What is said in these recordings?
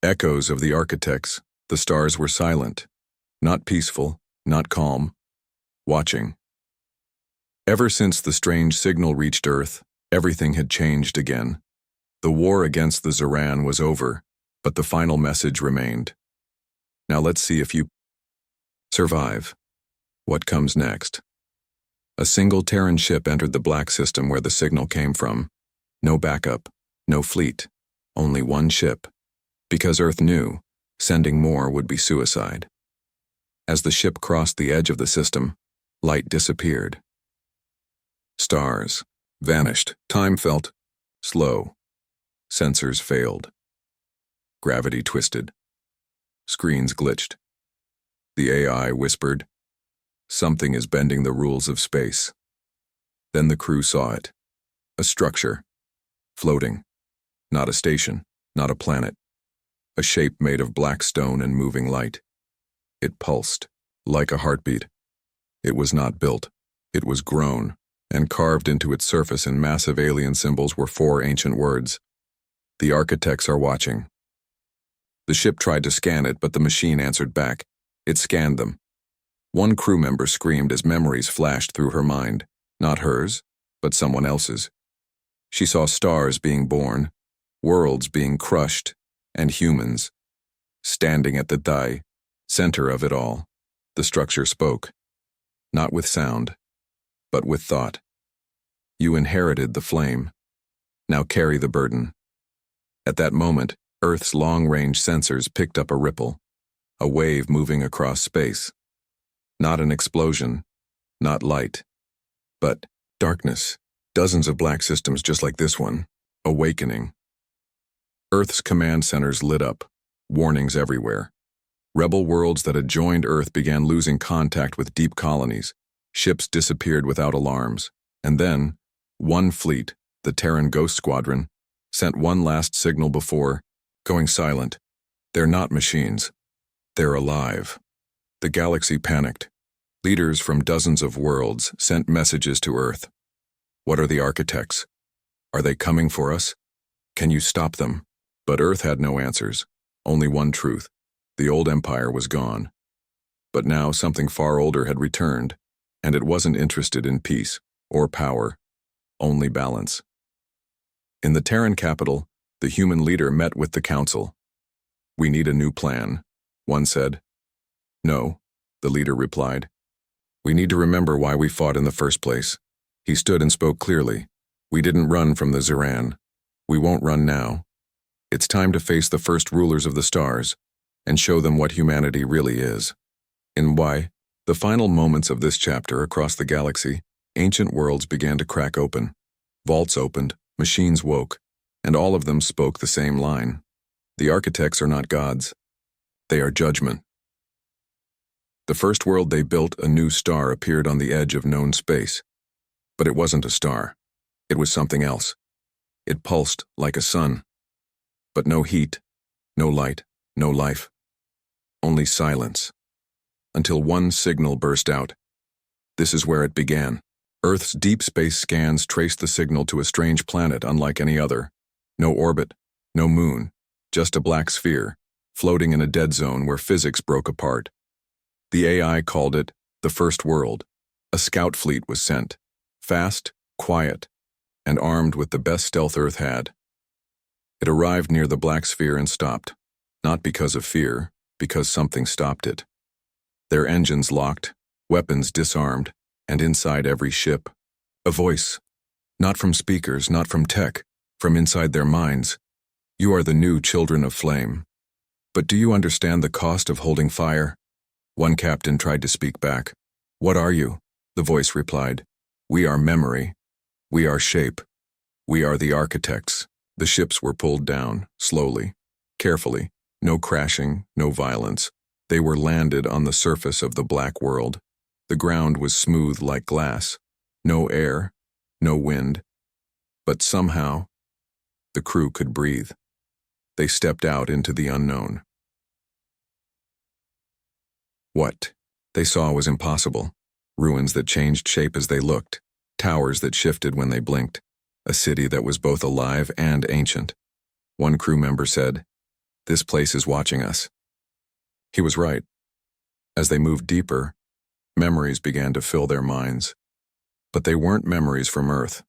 Echoes of the architects, the stars were silent, not peaceful, not calm, watching. Ever since the strange signal reached Earth, everything had changed again. The war against the Zeran was over, but the final message remained. Now let's see if you survive. What comes next? A single Terran ship entered the black system where the signal came from. No backup, no fleet, only one ship. Because Earth knew, sending more would be suicide. As the ship crossed the edge of the system, light disappeared. Stars vanished. Time felt slow. Sensors failed. Gravity twisted. Screens glitched. The AI whispered, "Something is bending the rules of space." Then the crew saw it. A structure. Floating. Not a station, not a planet. A shape made of black stone and moving light. It pulsed, like a heartbeat. It was not built. It was grown, and carved into its surface in massive alien symbols were 4 ancient words. The architects are watching. The ship tried to scan it, but the machine answered back. It scanned them. One crew member screamed as memories flashed through her mind, not hers, but someone else's. She saw stars being born, worlds being crushed, and humans, standing at the center of it all. The structure spoke, not with sound, but with thought. You inherited the flame. Now carry the burden. At that moment, Earth's long-range sensors picked up a ripple, a wave moving across space. Not an explosion, not light, but darkness. Dozens of black systems just like this one, awakening. Earth's command centers lit up, warnings everywhere. Rebel worlds that had joined Earth began losing contact with deep colonies. Ships disappeared without alarms. And then, one fleet, the Terran Ghost Squadron, sent one last signal before going silent. They're not machines. They're alive. The galaxy panicked. Leaders from dozens of worlds sent messages to Earth. What are the architects? Are they coming for us? Can you stop them? But Earth had no answers, only one truth. The old empire was gone. But now something far older had returned, and it wasn't interested in peace or power, only balance. In the Terran capital, the human leader met with the council. "We need a new plan," one said. "No," the leader replied. "We need to remember why we fought in the first place." He stood and spoke clearly. "We didn't run from the Zeran. We won't run now. It's time to face the first rulers of the stars and show them what humanity really is." In why, the final moments of this chapter across the galaxy, ancient worlds began to crack open. Vaults opened, machines woke, and all of them spoke the same line. The architects are not gods. They are judgment. The first world they built, a new star, appeared on the edge of known space. But it wasn't a star. It was something else. It pulsed like a sun. But no heat, no light, no life. Only silence. Until one signal burst out. This is where it began. Earth's deep space scans traced the signal to a strange planet unlike any other. No orbit, no moon, just a black sphere, floating in a dead zone where physics broke apart. The AI called it the First World. A scout fleet was sent, fast, quiet, and armed with the best stealth Earth had. It arrived near the black sphere and stopped, not because of fear, because something stopped it. Their engines locked, weapons disarmed, and inside every ship, a voice, not from speakers, not from tech, from inside their minds. "You are the new children of flame. But do you understand the cost of holding fire?" One captain tried to speak back. "What are you?" The voice replied. "We are memory. We are shape. We are the architects." The ships were pulled down, slowly, carefully, no crashing, no violence. They were landed on the surface of the black world. The ground was smooth like glass. No air, no wind. But somehow, the crew could breathe. They stepped out into the unknown. What they saw was impossible. Ruins that changed shape as they looked. Towers that shifted when they blinked. A city that was both alive and ancient. One crew member said, This place is watching us. He was right. As they moved deeper, memories began to fill their minds. But they weren't memories from Earth.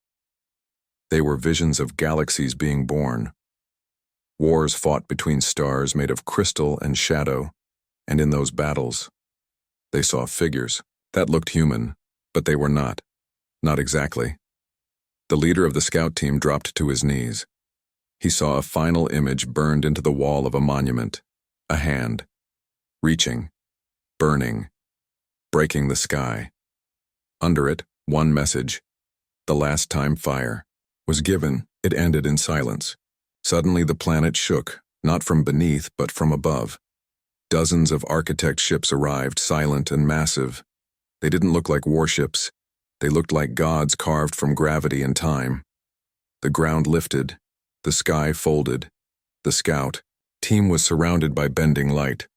They were visions of galaxies being born. Wars fought between stars made of crystal and shadow, and in those battles, they saw figures that looked human, but they were not. Not exactly. The leader of the scout team dropped to his knees. He saw a final image burned into the wall of a monument, a hand, reaching, burning, breaking the sky. Under it, one message, the last time fire, was given. It ended in silence. Suddenly the planet shook, not from beneath but from above. Dozens of architect ships arrived, silent and massive. They didn't look like warships. They looked like gods carved from gravity and time. The ground lifted. The sky folded. The scout team was surrounded by bending light.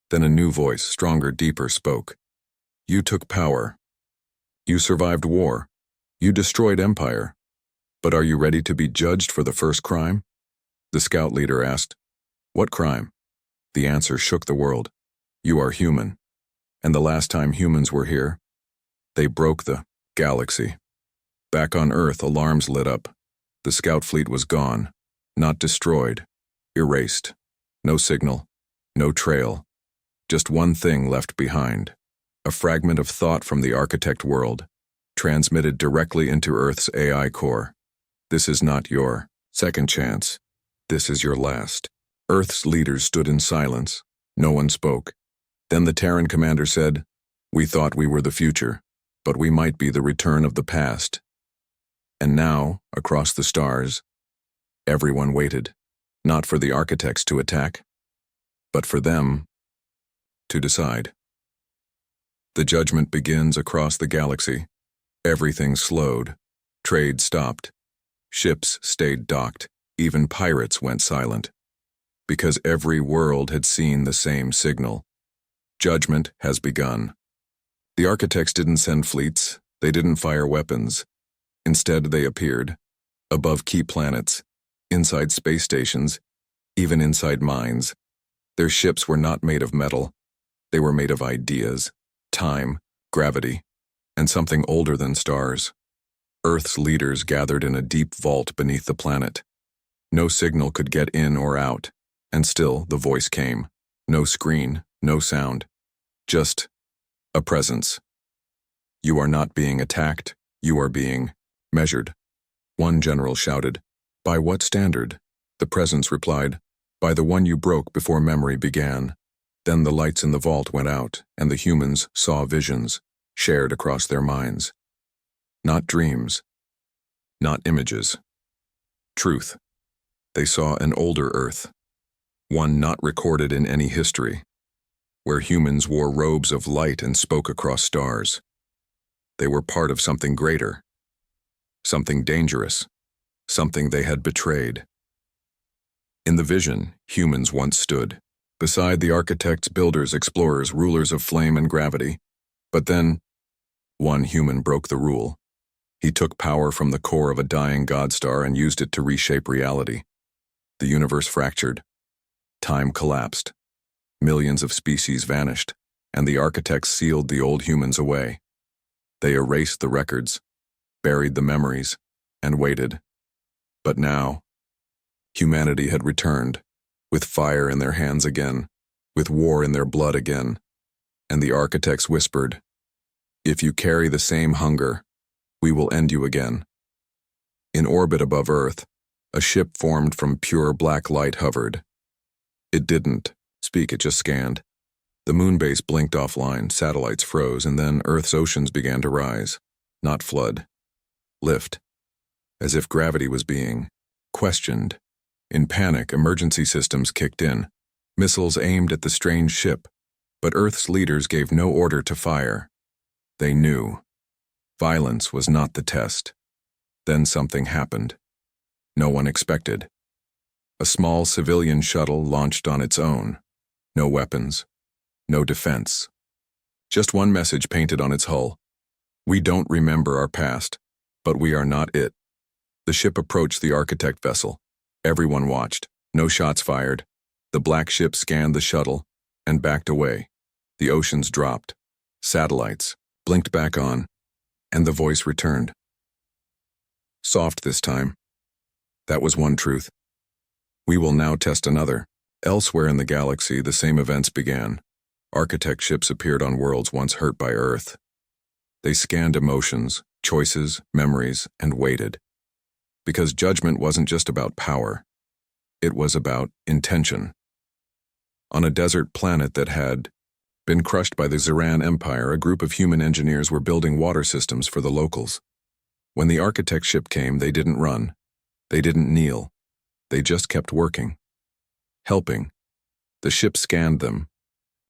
Then a new voice, stronger, deeper, spoke. You took power. You survived war. You destroyed empire. But are you ready to be judged for the first crime? The scout leader asked. What crime? The answer shook the world. You are human. And the last time humans were here, they broke the galaxy. Back on Earth, alarms lit up. The scout fleet was gone. Not destroyed. Erased. No signal. No trail. Just one thing left behind. A fragment of thought from the architect world, transmitted directly into Earth's AI core. This is not your second chance. This is your last. Earth's leaders stood in silence. No one spoke. Then the Terran commander said, We thought we were the future, but we might be the return of the past. And now, across the stars, everyone waited, not for the architects to attack, but for them to decide. The judgment begins across the galaxy. Everything slowed. Trade stopped. Ships stayed docked. Even pirates went silent. Because every world had seen the same signal. Judgment has begun. The architects didn't send fleets. They didn't fire weapons. Instead, they appeared. Above key planets. Inside space stations. Even inside mines. Their ships were not made of metal. They were made of ideas. Time, gravity, and something older than stars. Earth's leaders gathered in a deep vault beneath the planet. No signal could get in or out, and still the voice came. No screen, no sound. Just a presence. You are not being attacked, you are being measured. One general shouted, By what standard? The presence replied, By the one you broke before memory began. Then the lights in the vault went out, and the humans saw visions, shared across their minds. Not dreams. Not images. Truth. They saw an older Earth, one not recorded in any history, where humans wore robes of light and spoke across stars. They were part of something greater, something dangerous, something they had betrayed. In the vision, humans once stood. Beside the architects, builders, explorers, rulers of flame and gravity. But then, one human broke the rule. He took power from the core of a dying god star and used it to reshape reality. The universe fractured. Time collapsed. Millions of species vanished, and the architects sealed the old humans away. They erased the records, buried the memories, and waited. But now, humanity had returned. With fire in their hands again, with war in their blood again. And the architects whispered, If you carry the same hunger, we will end you again. In orbit above Earth, a ship formed from pure black light hovered. It didn't speak, it just scanned. The moon base blinked offline, satellites froze, and then Earth's oceans began to rise. Not flood. Lift. As if gravity was being questioned. In panic, emergency systems kicked in. Missiles aimed at the strange ship, but Earth's leaders gave no order to fire. They knew. Violence was not the test. Then something happened. No one expected. A small civilian shuttle launched on its own. No weapons. No defense. Just one message painted on its hull. We don't remember our past, but we are not it. The ship approached the architect vessel. Everyone watched. No shots fired. The black ship scanned the shuttle and backed away. The oceans dropped. Satellites blinked back on, and the voice returned. Soft this time. That was one truth. We will now test another. Elsewhere in the galaxy, the same events began. Architect ships appeared on worlds once hurt by Earth. They scanned emotions, choices, memories, and waited. Because judgment wasn't just about power. It was about intention. On a desert planet that had been crushed by the Zeran Empire, a group of human engineers were building water systems for the locals. When the architect ship came, they didn't run. They didn't kneel. They just kept working. Helping. The ship scanned them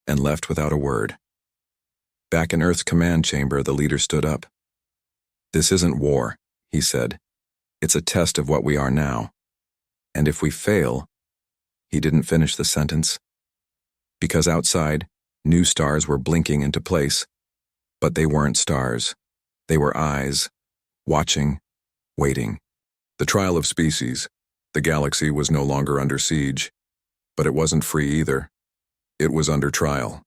and left without a word. Back in Earth's command chamber, the leader stood up. "This isn't war," he said. "It's a test of what we are now. And if we fail..." He didn't finish the sentence. Because outside, new stars were blinking into place. But they weren't stars. They were eyes, watching, waiting. The trial of species. The galaxy was no longer under siege. But it wasn't free either. It was under trial.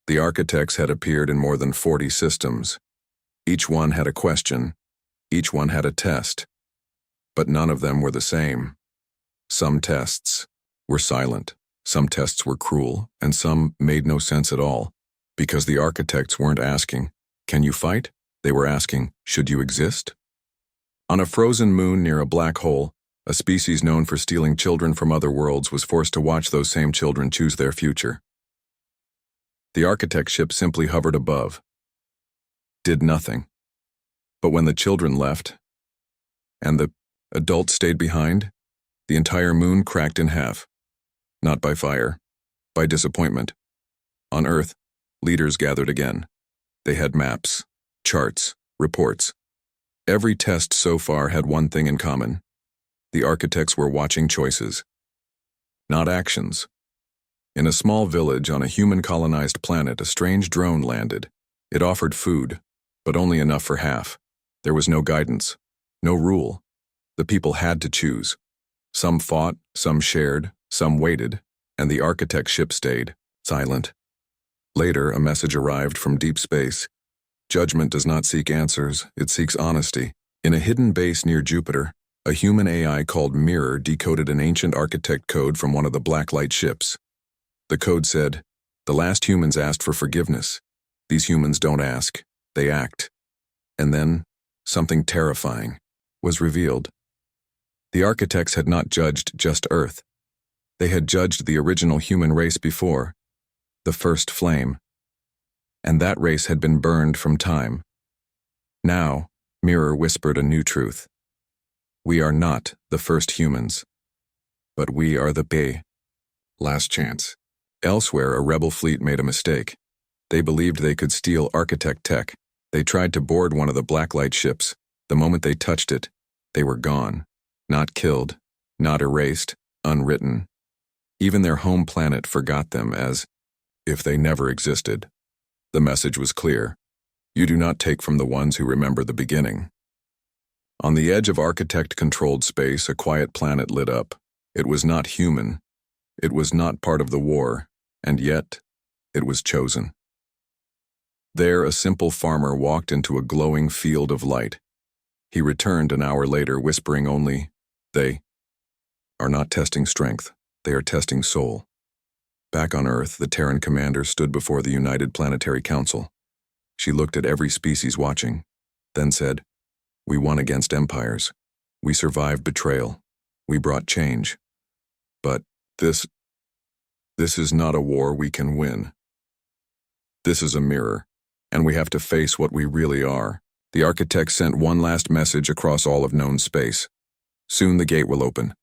The architects had appeared in more than 40 systems. Each one had a question. Each one had a test. But none of them were the same. Some tests were silent. Some tests were cruel, and some made no sense at all. Because the architects weren't asking, "Can you fight?" They were asking, "Should you exist?" On a frozen moon near a black hole, a species known for stealing children from other worlds was forced to watch those same children choose their future. The architect ship simply hovered above, did nothing. But when the children left, and the adults stayed behind, the entire moon cracked in half. Not by fire, by disappointment. On Earth, leaders gathered again. They had maps, charts, reports. Every test so far had one thing in common. The architects were watching choices, not actions. In a small village on a human-colonized planet, a strange drone landed. It offered food, but only enough for half. There was no guidance, no rule. The people had to choose. Some fought, some shared, some waited, and the architect ship stayed, silent. Later, a message arrived from deep space. Judgment does not seek answers, it seeks honesty. In a hidden base near Jupiter, a human AI called Mirror decoded an ancient architect code from one of the blacklight ships. The code said, "The last humans asked for forgiveness. These humans don't ask, they act." And then, something terrifying was revealed. The architects had not judged just Earth. They had judged the original human race before, the first flame. And that race had been burned from time. Now, Mirror whispered a new truth. We are not the first humans, but we are the last chance. Elsewhere, a rebel fleet made a mistake. They believed they could steal architect tech. They tried to board one of the blacklight ships. The moment they touched it, they were gone. Not killed, not erased, unwritten. Even their home planet forgot them as if they never existed. The message was clear. You do not take from the ones who remember the beginning. On the edge of architect-controlled space, a quiet planet lit up. It was not human. It was not part of the war, and yet, it was chosen. There, a simple farmer walked into a glowing field of light. He returned an hour later, whispering only, "They are not testing strength. They are testing soul." Back on Earth, the Terran commander stood before the United Planetary Council. She looked at every species watching, then said, "We won against empires. We survived betrayal. We brought change. But this is not a war we can win. This is a mirror, and we have to face what we really are." The architect sent one last message across all of known space. Soon the gate will open.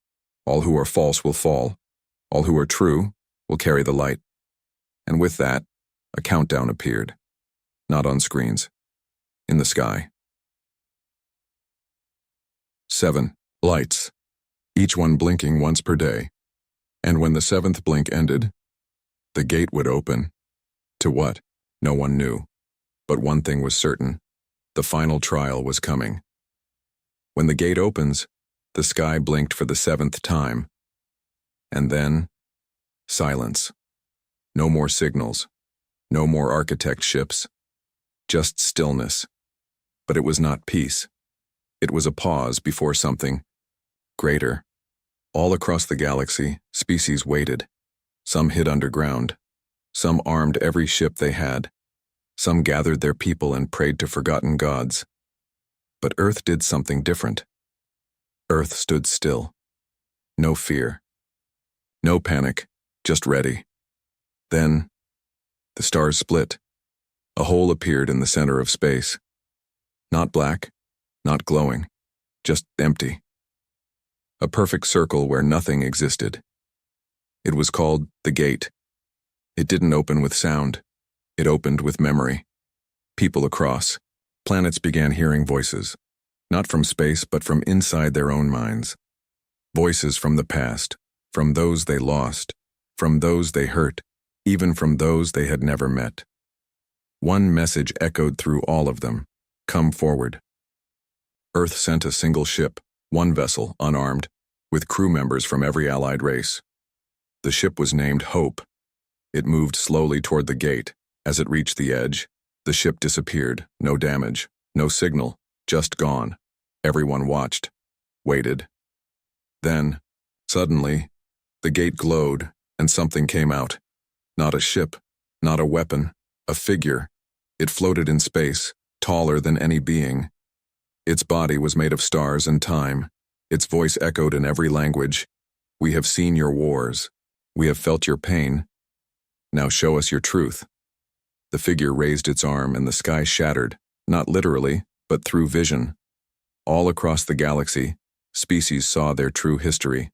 All who are false will fall. All who are true will carry the light. And with that, a countdown appeared. Not on screens. In the sky. 7 lights, each one blinking once per day. And when the 7th blink ended, the gate would open. To what? No one knew. But one thing was certain. The final trial was coming. When the gate opens, the sky blinked for the 7th time. And then, Silence. No more signals. No more architect ships. Just stillness. But it was not peace. It was a pause before something greater. All across the galaxy, species waited. Some hid underground. Some armed every ship they had. Some gathered their people and prayed to forgotten gods. But Earth did something different. Earth stood still. No fear. No panic, just ready. Then, the stars split. A hole appeared in the center of space. Not black, not glowing, just empty. A perfect circle where nothing existed. It was called the Gate. It didn't open with sound. It opened with memory. People across, planets began hearing voices, not from space but from inside their own minds. Voices from the past, from those they lost, from those they hurt, even from those they had never met. One message echoed through all of them: come forward. Earth sent a single ship, one vessel, unarmed, with crew members from every allied race. The ship was named Hope. It moved slowly toward the gate. As it reached the edge, the ship disappeared. No damage, no signal, just gone. Everyone watched, waited. Then, suddenly, the gate glowed and something came out. Not a ship, not a weapon, a figure. It floated in space, taller than any being. Its body was made of stars and time. Its voice echoed in every language. We have seen your wars. We have felt your pain. Now show us your truth. The figure raised its arm and the sky shattered, not literally, but through vision. All across the galaxy, species saw their true history.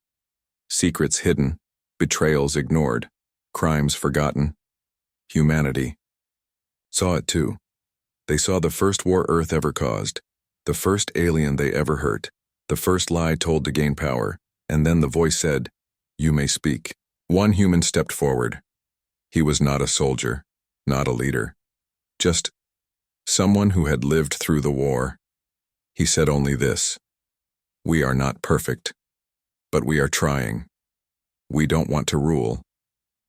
Secrets hidden, betrayals ignored, crimes forgotten. Humanity saw it too. They saw the first war Earth ever caused, the first alien they ever hurt, the first lie told to gain power, and then the voice said, "You may speak." One human stepped forward. He was not a soldier, not a leader, just someone who had lived through the war. He said only this: "We are not perfect, but we are trying. We don't want to rule.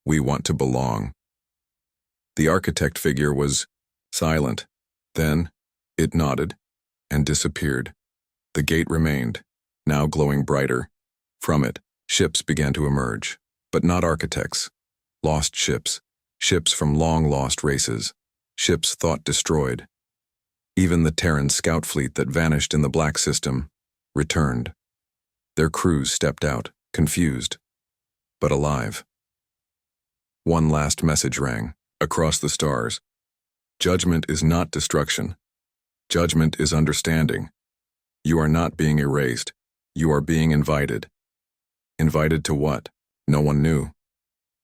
We want to belong." The architect figure was silent. Then it nodded and disappeared. The gate remained, now glowing brighter. From it, ships began to emerge, but not architects. Lost ships, ships from long-lost races, ships thought destroyed. Even the Terran scout fleet that vanished in the Black System returned. Their crews stepped out, confused, but alive. One last message rang, across the stars. Judgment is not destruction. Judgment is understanding. You are not being erased. You are being invited. Invited to what? No one knew.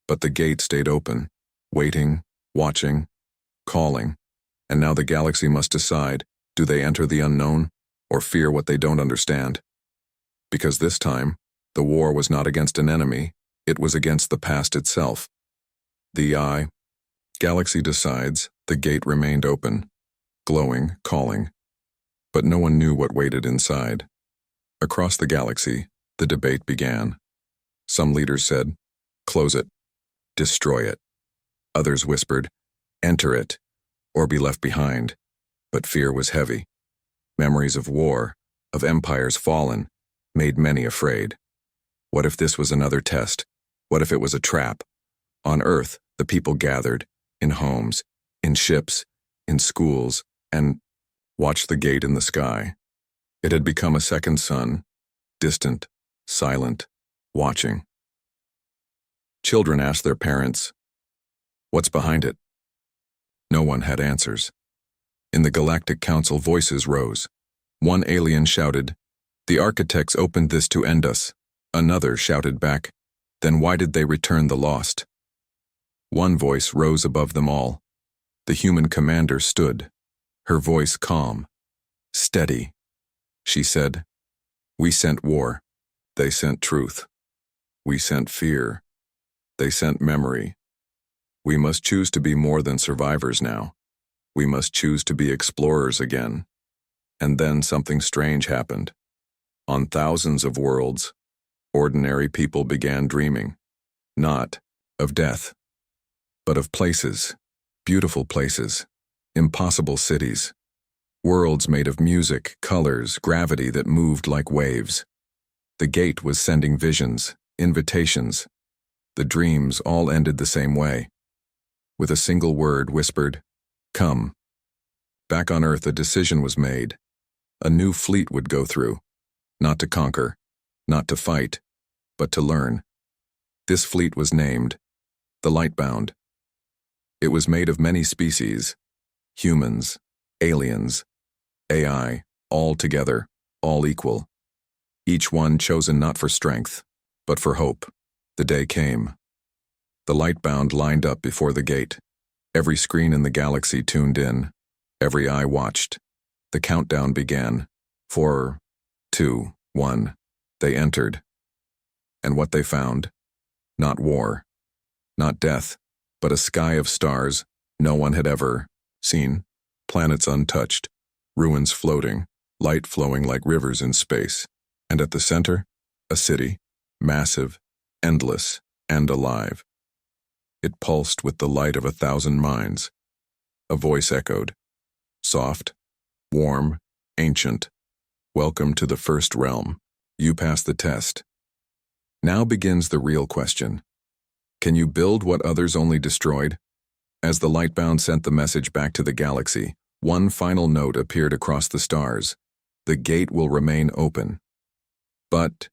But the gate stayed open, waiting, watching, calling. And now the galaxy must decide, do they enter the unknown or fear what they don't understand? Because this time, the war was not against an enemy, it was against the past itself. The galaxy decides, the gate remained open, glowing, calling. But no one knew what waited inside. Across the galaxy, the debate began. Some leaders said, "Close it. Destroy it." Others whispered, "Enter it, or be left behind." But fear was heavy. Memories of war, of empires fallen, made many afraid. What if this was another test? What if it was a trap? On Earth, the people gathered, in homes, in ships, in schools, and watched the gate in the sky. It had become a second sun, distant, silent, watching. Children asked their parents, "What's behind it?" No one had answers. In the Galactic Council, voices rose. One alien shouted, "The architects opened this to end us." Another shouted back, "Then why did they return the lost?" One voice rose above them all. The human commander stood, her voice calm, steady. She said, "We sent war. They sent truth. We sent fear. They sent memory. We must choose to be more than survivors now. We must choose to be explorers again." And then something strange happened. On thousands of worlds, ordinary people began dreaming. Not of death, but of places, beautiful places, impossible cities, worlds made of music, colors, gravity that moved like waves. The gate was sending visions, invitations. The dreams all ended the same way. With a single word whispered, "Come." Back on Earth, a decision was made. A new fleet would go through, not to conquer, not to fight, but to learn. This fleet was named the Lightbound. It was made of many species, humans, aliens, AI, all together, all equal. Each one chosen not for strength, but for hope. The day came. The Lightbound lined up before the gate. Every screen in the galaxy tuned in. Every eye watched. The countdown began. 4, 2, 1. They entered. And what they found? Not war, not death, but a sky of stars no one had ever seen. Planets untouched, ruins floating, light flowing like rivers in space. And at the center, a city, massive, endless, and alive. It pulsed with the light of 1,000 minds. A voice echoed, soft, warm, ancient. "Welcome to the first realm. You passed the test. Now begins the real question. Can you build what others only destroyed?" As the Lightbound sent the message back to the galaxy, one final note appeared across the stars. The gate will remain open. But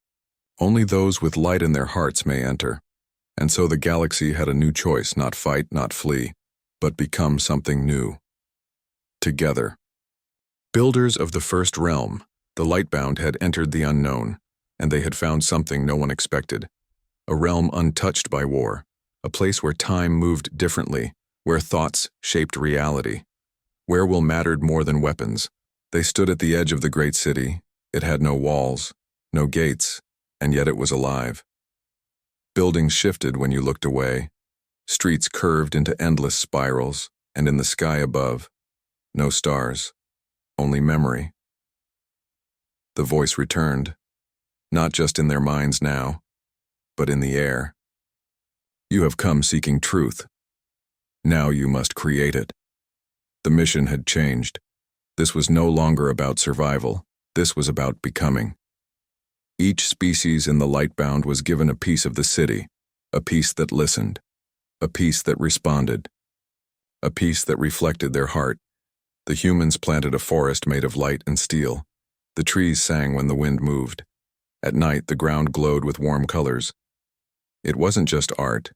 only those with light in their hearts may enter. And so the galaxy had a new choice: not fight, not flee, but become something new. Together. Builders of the first realm, the Lightbound had entered the unknown, and they had found something no one expected. A realm untouched by war, a place where time moved differently, where thoughts shaped reality, where will mattered more than weapons. They stood at the edge of the great city. It had no walls, no gates, and yet it was alive. Buildings shifted when you looked away. Streets curved into endless spirals, and in the sky above, no stars, only memory. The voice returned, not just in their minds now, but in the air. "You have come seeking truth. Now you must create it." The mission had changed. This was no longer about survival. This was about becoming. Each species in the Lightbound was given a piece of the city, a piece that listened, a piece that responded, a piece that reflected their heart. The humans planted a forest made of light and steel. The trees sang when the wind moved. At night, the ground glowed with warm colors. It wasn't just art.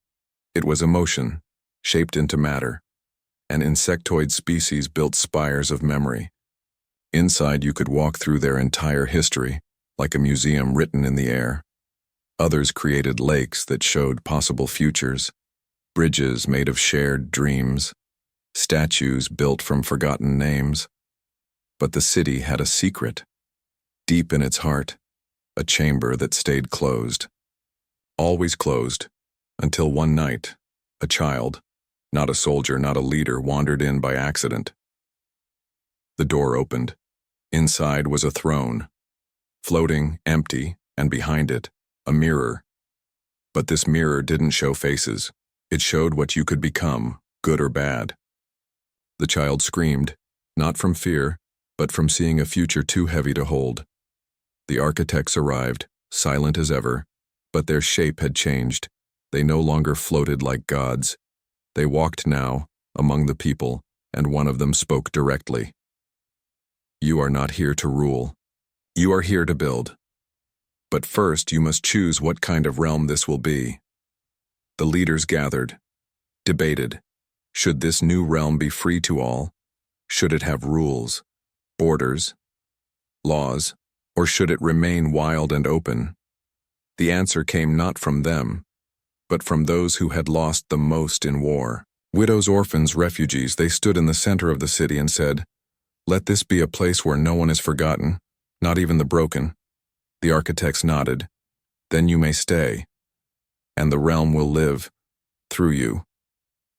It was emotion, shaped into matter. An insectoid species built spires of memory. Inside, you could walk through their entire history, like a museum written in the air. Others created lakes that showed possible futures, bridges made of shared dreams, statues built from forgotten names. But the city had a secret. Deep in its heart, a chamber that stayed closed. Always closed, until one night, a child, not a soldier, not a leader, wandered in by accident. The door opened. Inside was a throne, floating, empty, and behind it, a mirror. But this mirror didn't show faces. It showed what you could become, good or bad. The child screamed, not from fear, but from seeing a future too heavy to hold. The architects arrived, silent as ever, but their shape had changed. They no longer floated like gods. They walked now, among the people, and one of them spoke directly. "You are not here to rule. You are here to build. But first you must choose what kind of realm this will be." The leaders gathered, debated. Should this new realm be free to all? Should it have rules, borders, laws, or should it remain wild and open? The answer came not from them, but from those who had lost the most in war. Widows, orphans, refugees, they stood in the center of the city and said, "Let this be a place where no one is forgotten, not even the broken." The architects nodded. "Then you may stay, and the realm will live through you."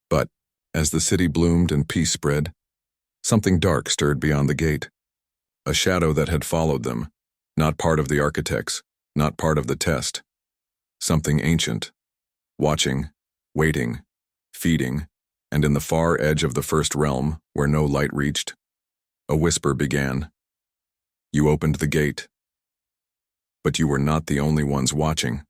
But as the city bloomed and peace spread, something dark stirred beyond the gate. A shadow that had followed them, not part of the architects, not part of the test. Something ancient, watching, waiting, feeding, and in the far edge of the first realm, where no light reached, a whisper began. You opened the gate. But you were not the only ones watching.